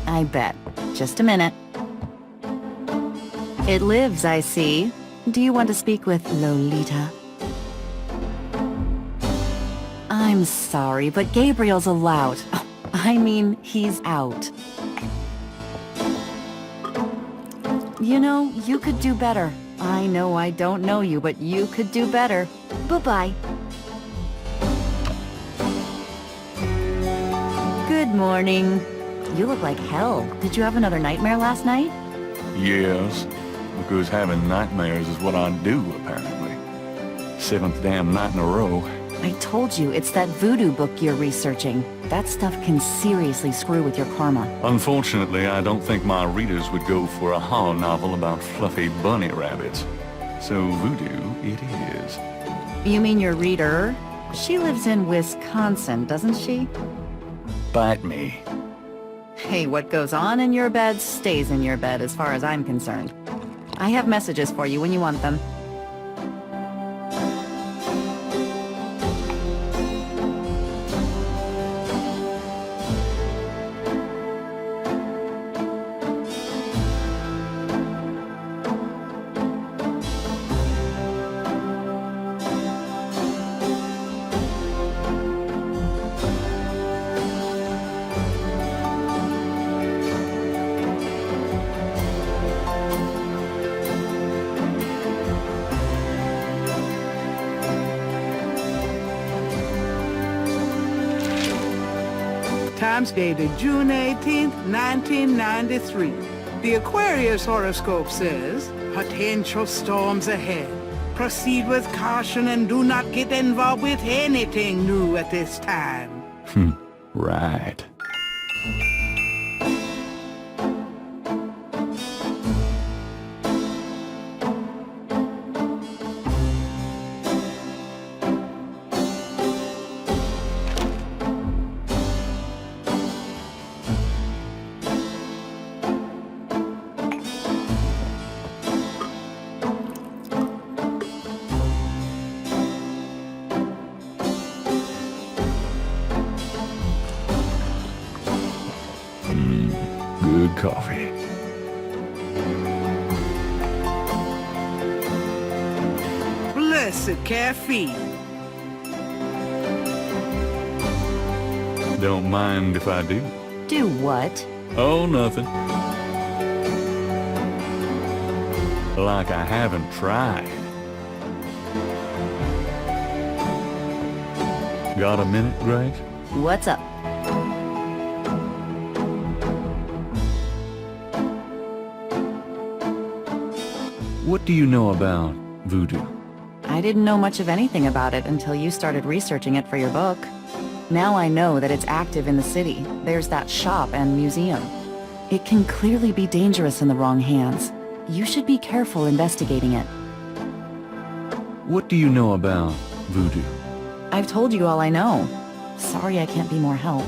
I bet. Just a minute. It lives, I see. Do you want to speak with Lolita? I'm sorry, but Gabriel's allowed. I mean, he's out. You know, you could do better. I know I don't know you, but you could do better. Bye-bye. Good morning. You look like hell. Did you have another nightmare last night? Yes, because having nightmares is what I do, apparently. 7th damn night in a row. I told you, it's that voodoo book you're researching. That stuff can seriously screw with your karma. Unfortunately, I don't think my readers would go for a horror novel about fluffy bunny rabbits. So voodoo it is. You mean your reader? She lives in Wisconsin, doesn't she? Bite me. Hey, what goes on in your bed stays in your bed as far as I'm concerned. I have messages for you when you want them. Times dated June 18th, 1993. The Aquarius horoscope says, potential storms ahead. Proceed with caution and do not get involved with anything new at this time. Right. Good coffee. Blessed caffeine. Don't mind if I do. Do what? Oh, nothing. Like I haven't tried. Got a minute, Grace? What's up? What do you know about voodoo? I didn't know much of anything about it until you started researching it for your book. Now I know that it's active in the city. There's that shop and museum. It can clearly be dangerous in the wrong hands. You should be careful investigating it. What do you know about voodoo? I've told you all I know. Sorry I can't be more help.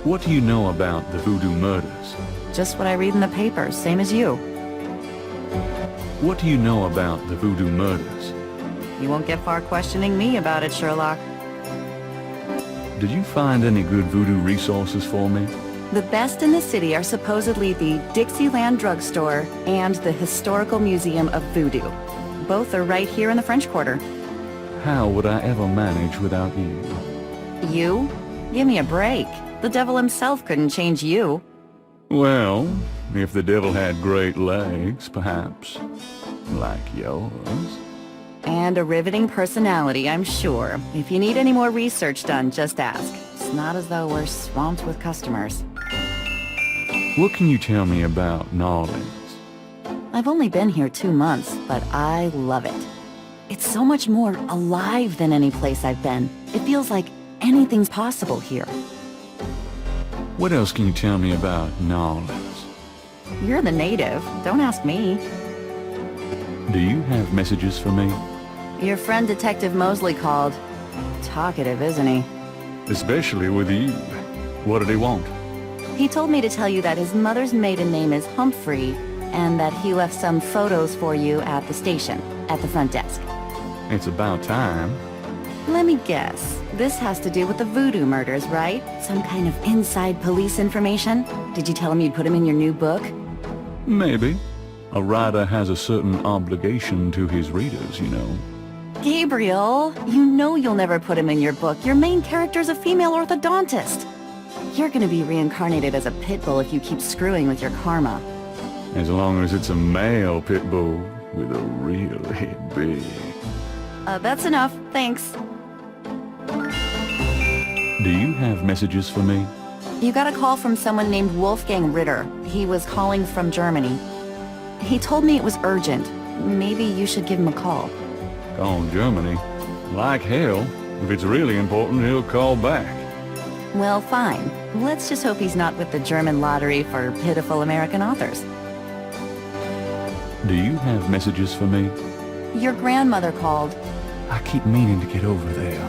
What do you know about the voodoo murders? Just what I read in the papers, same as you. What do you know about the voodoo murders? You won't get far questioning me about it, Sherlock. Did you find any good voodoo resources for me? The best in the city are supposedly the Dixieland Drugstore and the Historical Museum of Voodoo. Both are right here in the French Quarter. How would I ever manage without you? You? Give me a break. The devil himself couldn't change you. Well, if the devil had great legs, perhaps. Like yours. And a riveting personality, I'm sure. If you need any more research done, just ask. It's not as though we're swamped with customers. What can you tell me about New Orleans? I've only been here 2 months, but I love it. It's so much more alive than any place I've been. It feels like anything's possible here. What else can you tell me about New Orleans? You're the native. Don't ask me. Do you have messages for me? Your friend Detective Mosley called. Talkative, isn't he? Especially with you. What did he want? He told me to tell you that his mother's maiden name is Humphrey, and that he left some photos for you at the station, at the front desk. It's about time. Let me guess. This has to do with the voodoo murders, right? Some kind of inside police information? Did you tell him you'd put him in your new book? Maybe. A writer has a certain obligation to his readers, you know. Gabriel, you know you'll never put him in your book. Your main character's a female orthodontist. You're gonna be reincarnated as a pit bull if you keep screwing with your karma. As long as it's a male pit bull with a really big... That's enough. Thanks. Do you have messages for me? You got a call from someone named Wolfgang Ritter. He was calling from Germany. He told me it was urgent. Maybe you should give him a call. Call Germany? Like hell. If it's really important, he'll call back. Well, fine. Let's just hope he's not with the German lottery for pitiful American authors. Do you have messages for me? Your grandmother called. I keep meaning to get over there.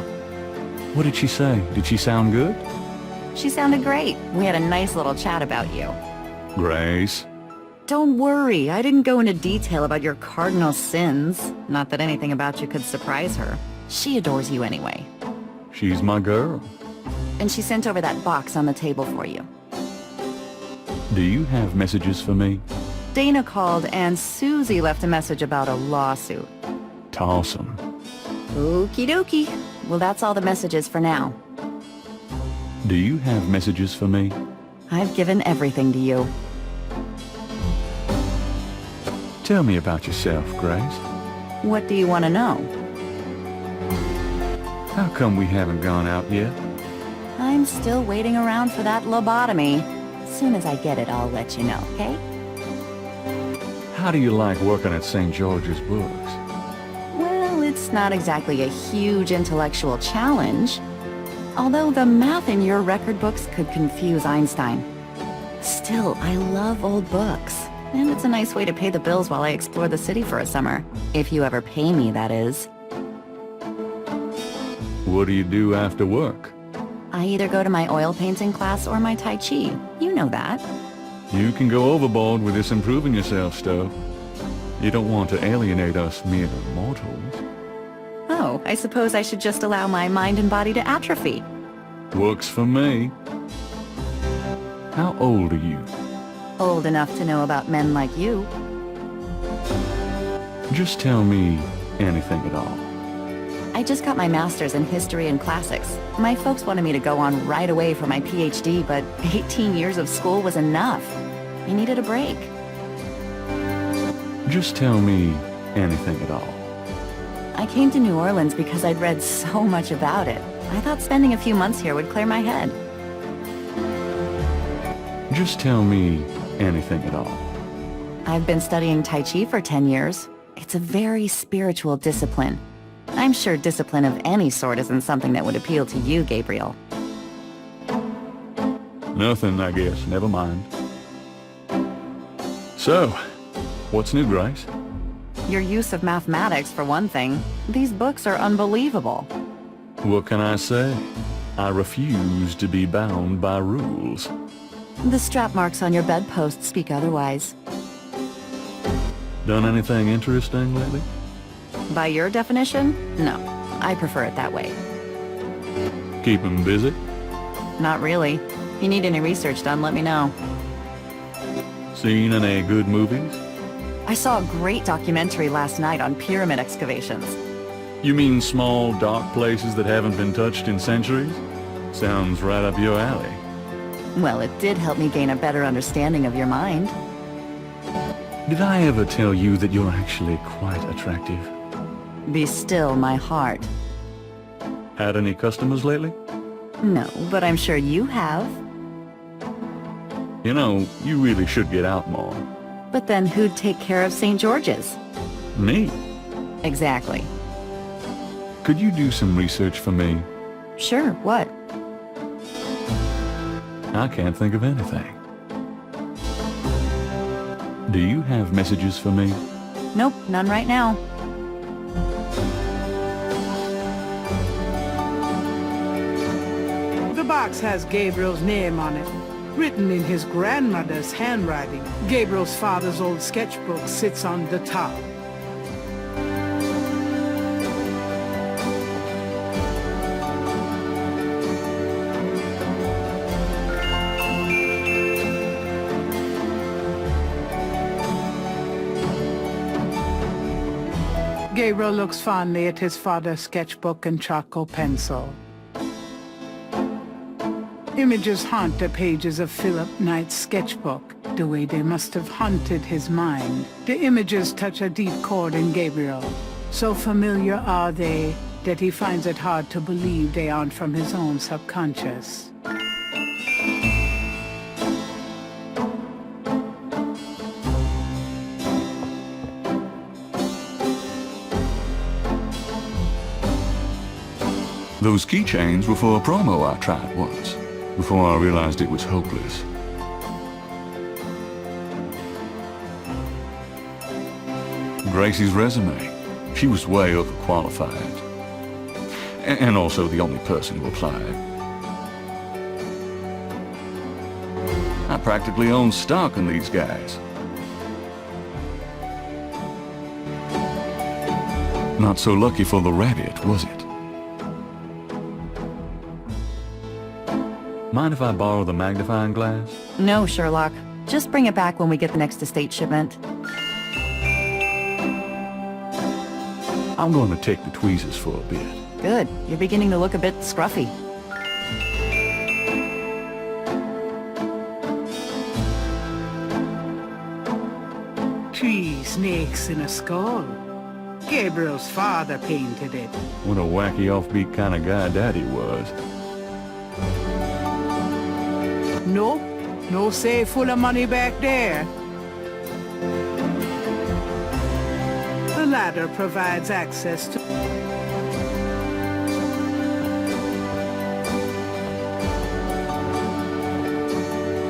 What did she say? Did she sound good? She sounded great. We had a nice little chat about you. Grace? Don't worry, I didn't go into detail about your cardinal sins. Not that anything about you could surprise her. She adores you anyway. She's my girl. And she sent over that box on the table for you. Do you have messages for me? Dana called and Susie left a message about a lawsuit. Toss 'em. Okie dokie. Well, that's all the messages for now. Do you have messages for me? I've given everything to you. Tell me about yourself, Grace. What do you want to know? How come we haven't gone out yet? I'm still waiting around for that lobotomy. As soon as I get it, I'll let you know, okay? How do you like working at St. George's Books? Well, it's not exactly a huge intellectual challenge. Although the math in your record books could confuse Einstein. Still, I love old books. And it's a nice way to pay the bills while I explore the city for a summer. If you ever pay me, that is. What do you do after work? I either go to my oil painting class or my Tai Chi. You know that. You can go overboard with this improving yourself stuff. You don't want to alienate us mere mortals. Oh, I suppose I should just allow my mind and body to atrophy. Works for me. How old are you? Old enough to know about men like you. Just tell me anything at all. I just got my master's in history and classics. My folks wanted me to go on right away for my PhD, but 18 years of school was enough. I needed a break. Just tell me anything at all. I came to New Orleans because I'd read so much about it. I thought spending a few months here would clear my head. Just tell me anything at all. I've been studying Tai Chi for 10 years. It's a very spiritual discipline. I'm sure discipline of any sort isn't something that would appeal to you, Gabriel. Nothing, I guess. Never mind. So, what's new, Grace? Your use of mathematics, for one thing. These books are unbelievable. What can I say? I refuse to be bound by rules. The strap marks on your bedpost speak otherwise. Done anything interesting lately? By your definition, no. I prefer it that way. Keep 'em busy? Not really. If you need any research done, let me know. Seen any good movies? I saw a great documentary last night on pyramid excavations. You mean small, dark places that haven't been touched in centuries? Sounds right up your alley. Well, it did help me gain a better understanding of your mind. Did I ever tell you that you're actually quite attractive? Be still, my heart. Had any customers lately? No, but I'm sure you have. You know, you really should get out more. But then who'd take care of St. George's? Me? Exactly. Could you do some research for me? Sure, what? I can't think of anything. Do you have messages for me? Nope, none right now. The box has Gabriel's name on it, written in his grandmother's handwriting. Gabriel's father's old sketchbook sits on the top. Gabriel looks fondly at his father's sketchbook and charcoal pencil. Images haunt the pages of Philip Knight's sketchbook, the way they must have haunted his mind. The images touch a deep chord in Gabriel. So familiar are they that he finds it hard to believe they aren't from his own subconscious. Those keychains were for a promo I tried once, before I realized it was hopeless. Gracie's resume. She was way overqualified. And also the only person who applied. I practically own stock in these guys. Not so lucky for the rabbit, was it? Mind if I borrow the magnifying glass? No, Sherlock. Just bring it back when we get the next estate shipment. I'm going to take the tweezers for a bit. Good. You're beginning to look a bit scruffy. Three snakes in a skull. Gabriel's father painted it. What a wacky offbeat kind of guy Daddy was. Nope, no safe full of money back there. The ladder provides access to...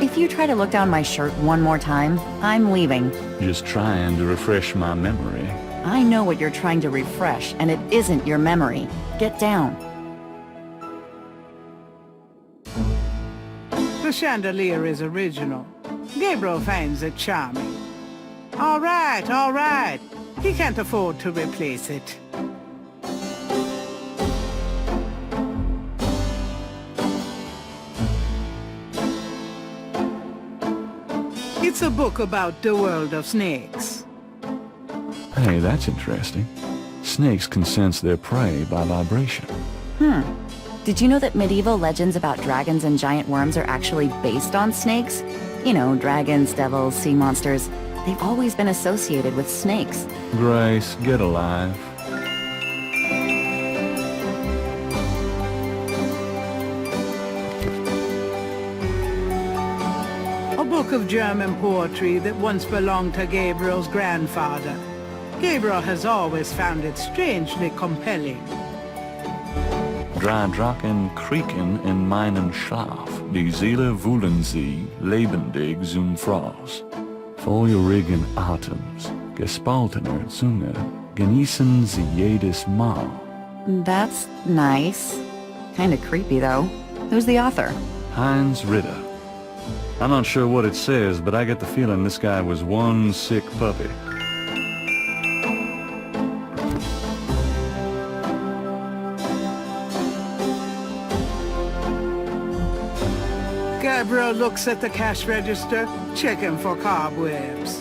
If you try to look down my shirt one more time, I'm leaving. Just trying to refresh my memory. I know what you're trying to refresh, and it isn't your memory. Get down. The chandelier is original. Gabriel finds it charming. All right. He can't afford to replace it. It's a book about the world of snakes. Hey, that's interesting. Snakes can sense their prey by vibration. Did you know that medieval legends about dragons and giant worms are actually based on snakes? You know, dragons, devils, sea monsters. They've always been associated with snakes. Grace, get alive. book of German poetry that once belonged to Gabriel's grandfather. Gabriel has always found it strangely compelling. Drei Drachen kriegen in meinen Schlaf, die Seele wühlen sie lebendig zum Fraß. Feurigen Atems, gespaltener Zunge, genießen sie jedes Mal. That's nice. Kinda creepy, though. Who's the author? Heinz Ritter. I'm not sure what it says, but I get the feeling this guy was one sick puppy. Gabriel looks at the cash register, checking for cobwebs.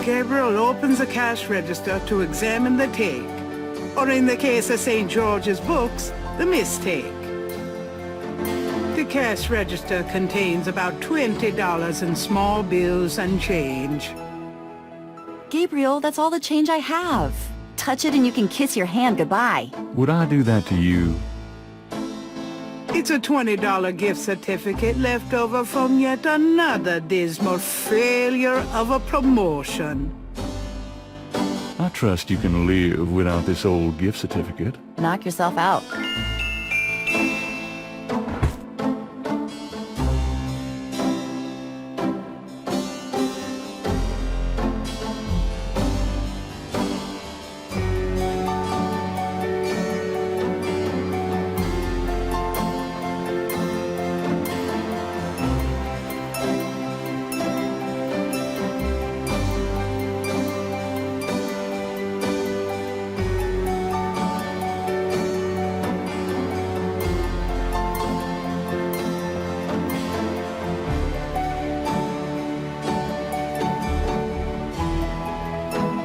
Gabriel opens the cash register to examine the take, or in the case of St. George's books, the mistake. The cash register contains about $20 in small bills and change. Gabriel, that's all the change I have. Touch it and you can kiss your hand goodbye. Would I do that to you? It's a $20 gift certificate left over from yet another dismal failure of a promotion. I trust you can live without this old gift certificate. Knock yourself out.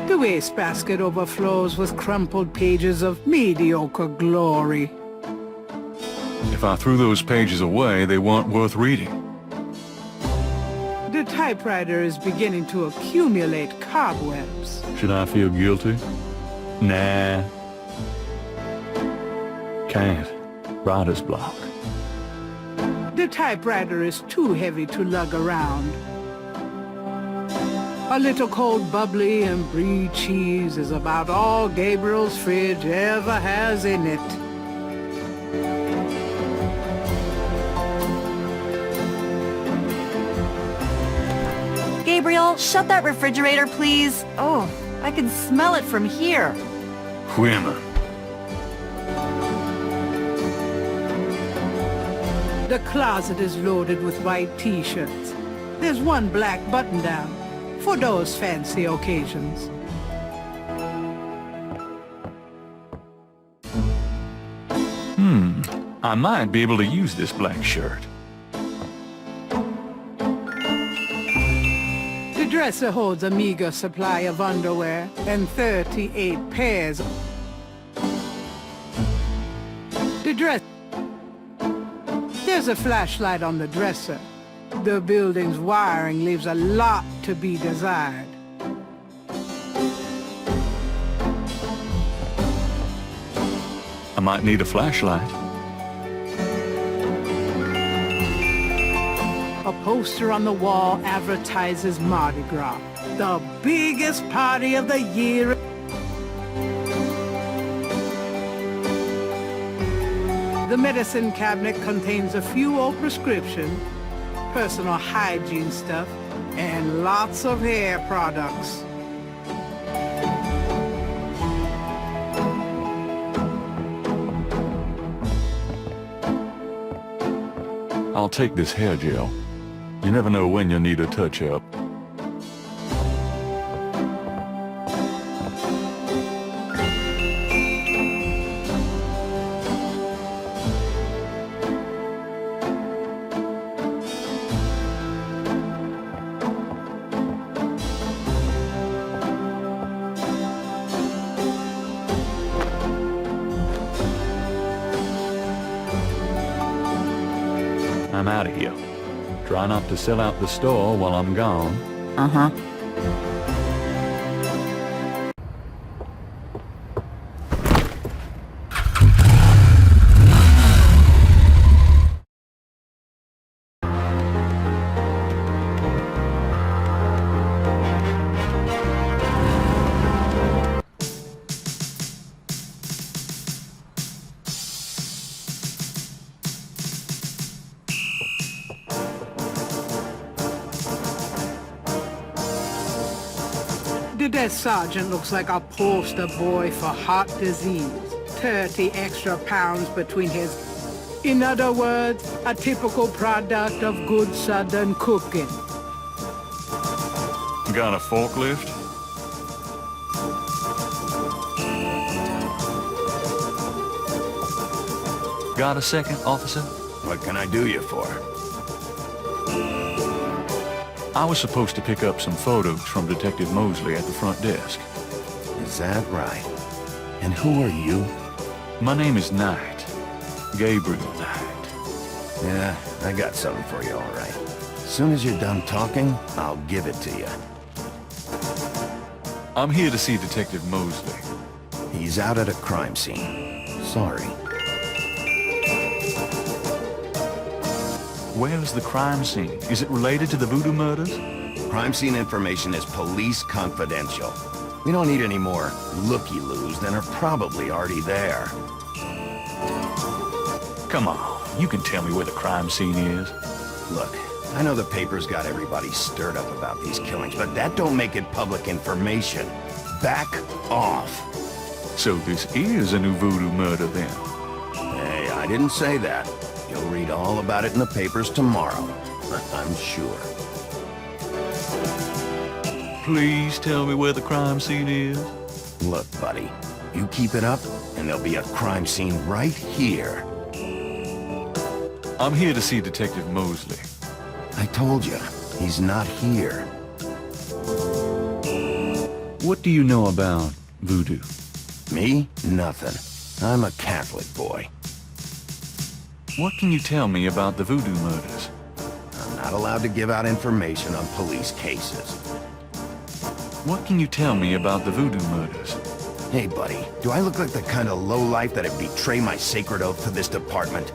The wastebasket overflows with crumpled pages of mediocre glory. If I threw those pages away, they weren't worth reading. The typewriter is beginning to accumulate cobwebs. Should I feel guilty? Nah. Can't. Writer's block. The typewriter is too heavy to lug around. A little cold bubbly and brie cheese is about all Gabriel's fridge ever has in it. Gabriel, shut that refrigerator, please. Oh, I can smell it from here. Women. The closet is loaded with white t-shirts. There's one black button-down for those fancy occasions. I might be able to use this black shirt. The dresser holds a meager supply of underwear and 38 pairs. There's a flashlight on the dresser. The building's wiring leaves a lot to be desired. I might need a flashlight. A poster on the wall advertises Mardi Gras, the biggest party of the year. The medicine cabinet contains a few old prescriptions, personal hygiene stuff, and lots of hair products. I'll take this hair gel. You never know when you'll need a touch-up. I'm out of here. Try not to sell out the store while I'm gone. Uh-huh. desk sergeant looks like a poster boy for heart disease. 30 extra pounds between his... In other words, a typical product of good southern cooking. Got a forklift? Got a second, officer? What can I do you for? I was supposed to pick up some photos from Detective Mosley at the front desk. Is that right? And who are you? My name is Knight. Gabriel Knight. Yeah, I got something for you, all right. As soon as you're done talking, I'll give it to you. I'm here to see Detective Mosley. He's out at a crime scene. Sorry. Where's the crime scene? Is it related to the voodoo murders? Crime scene information is police confidential. We don't need any more looky-loos than are probably already there. Come on, you can tell me where the crime scene is. Look, I know the paper's got everybody stirred up about these killings, but that don't make it public information. Back off. So this is a new voodoo murder then? Hey, I didn't say that. You'll read all about it in the papers tomorrow. I'm sure. Please tell me where the crime scene is. Look, buddy, you keep it up, and there'll be a crime scene right here. I'm here to see Detective Mosley. I told you, he's not here. What do you know about voodoo? Me? Nothing. I'm a Catholic boy. What can you tell me about the voodoo murders? I'm not allowed to give out information on police cases. What can you tell me about the voodoo murders? Hey, buddy, do I look like the kind of lowlife that'd betray my sacred oath to this department?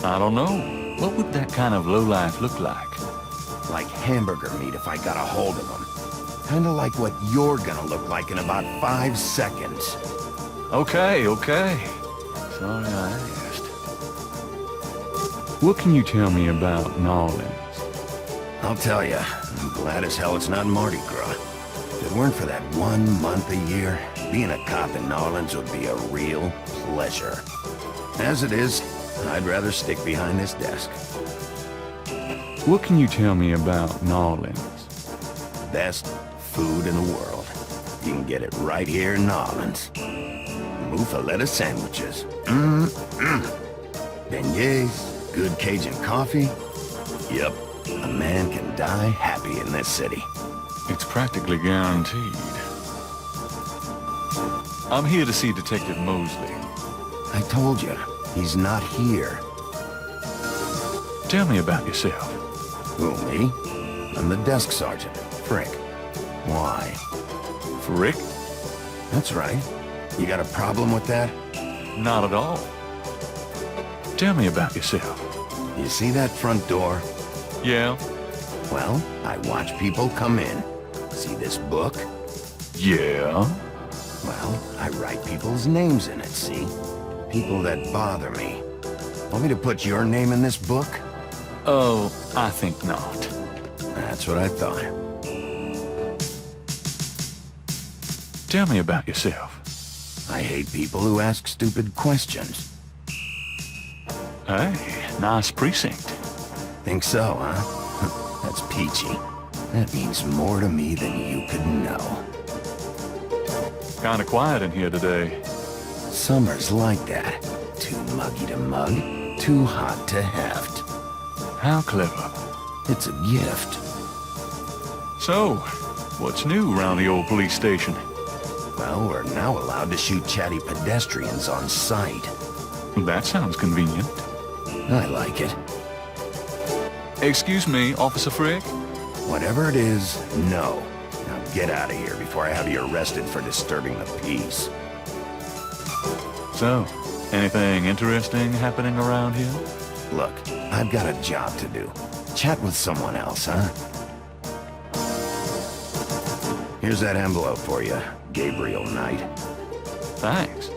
I don't know. What would that kind of lowlife look like? Like hamburger meat if I got a hold of them. Kinda like what you're gonna look like in about 5 seconds. Okay. Sorry I asked. What can you tell me about New Orleans? I'll tell you, I'm glad as hell it's not Mardi Gras. If it weren't for that 1 month a year, being a cop in New Orleans would be a real pleasure. As it is, I'd rather stick behind this desk. What can you tell me about New Orleans? Best food in the world. You can get it right here in New Orleans. Muffaletta sandwiches. Beignets, good Cajun coffee. Yep, a man can die happy in this city. It's practically guaranteed. I'm here to see Detective Mosley. I told you, he's not here. Tell me about yourself. Who, me? I'm the desk sergeant, Frick. Why? Frick? That's right. You got a problem with that? Not at all. Tell me about yourself. You see that front door? Yeah? Well, I watch people come in. See this book? Yeah? Well, I write people's names in it, see? People that bother me. Want me to put your name in this book? Oh, I think not. That's what I thought. Tell me about yourself. I hate people who ask stupid questions. Hey, nice precinct. Think so, huh? That's peachy. That means more to me than you could know. Kinda quiet in here today. Summer's like that. Too muggy to mug, too hot to heft. How clever. It's a gift. So, what's new around the old police station? Well, we're now allowed to shoot chatty pedestrians on sight. That sounds convenient. I like it. Excuse me, Officer Frick? Whatever it is, no. Now get out of here before I have you arrested for disturbing the peace. So, anything interesting happening around here? Look, I've got a job to do. Chat with someone else, huh? Here's that envelope for you, Gabriel Knight. Thanks.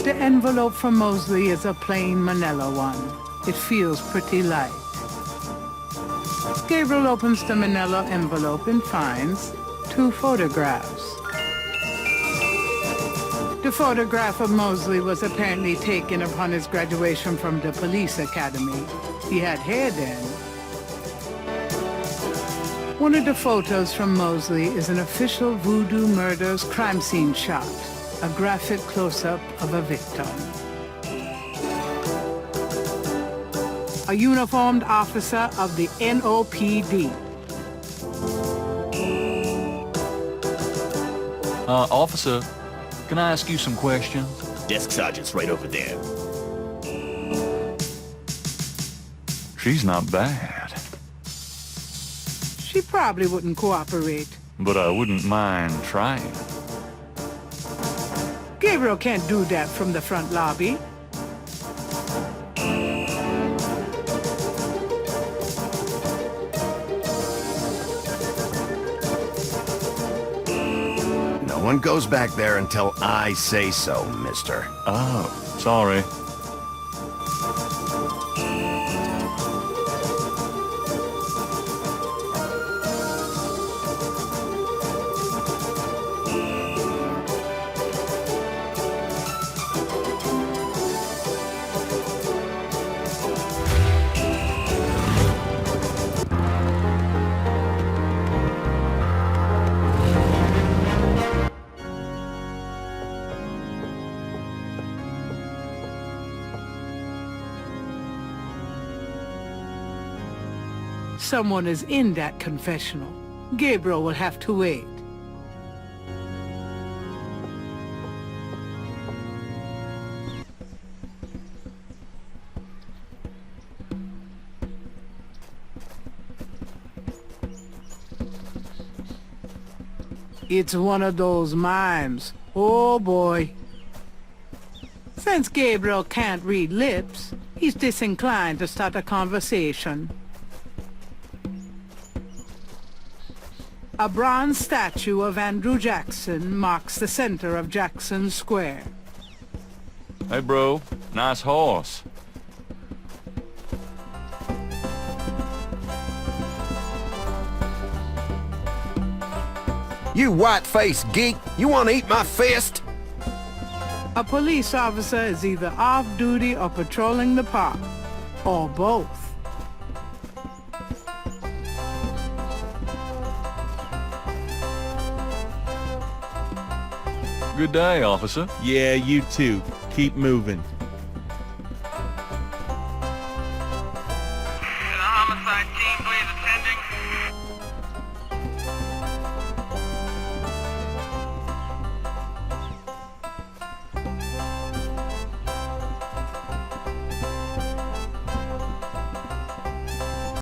The envelope from Mosley is a plain manila one. It feels pretty light. Gabriel opens the manila envelope and finds 2 photographs. The photograph of Mosley was apparently taken upon his graduation from the police academy. He had hair then. One of the photos from Mosley is an official Voodoo Murders crime scene shot, a graphic close-up of a victim. A uniformed officer of the NOPD. Officer, can I ask you some questions? Desk sergeant's right over there. She's not bad, She probably wouldn't cooperate. but I wouldn't mind trying. Gabriel can't do that from the front lobby. No one goes back there until I say so, mister. Oh, sorry. Someone is in that confessional. Gabriel will have to wait. It's one of those mimes. Oh boy. Since Gabriel can't read lips, he's disinclined to start a conversation. A bronze statue of Andrew Jackson marks the center of Jackson Square. Hey, bro. Nice horse. You white-faced geek, you want to eat my fist? A police officer is either off duty or patrolling the park, or both. Good day, officer. Yeah, you too. Keep moving.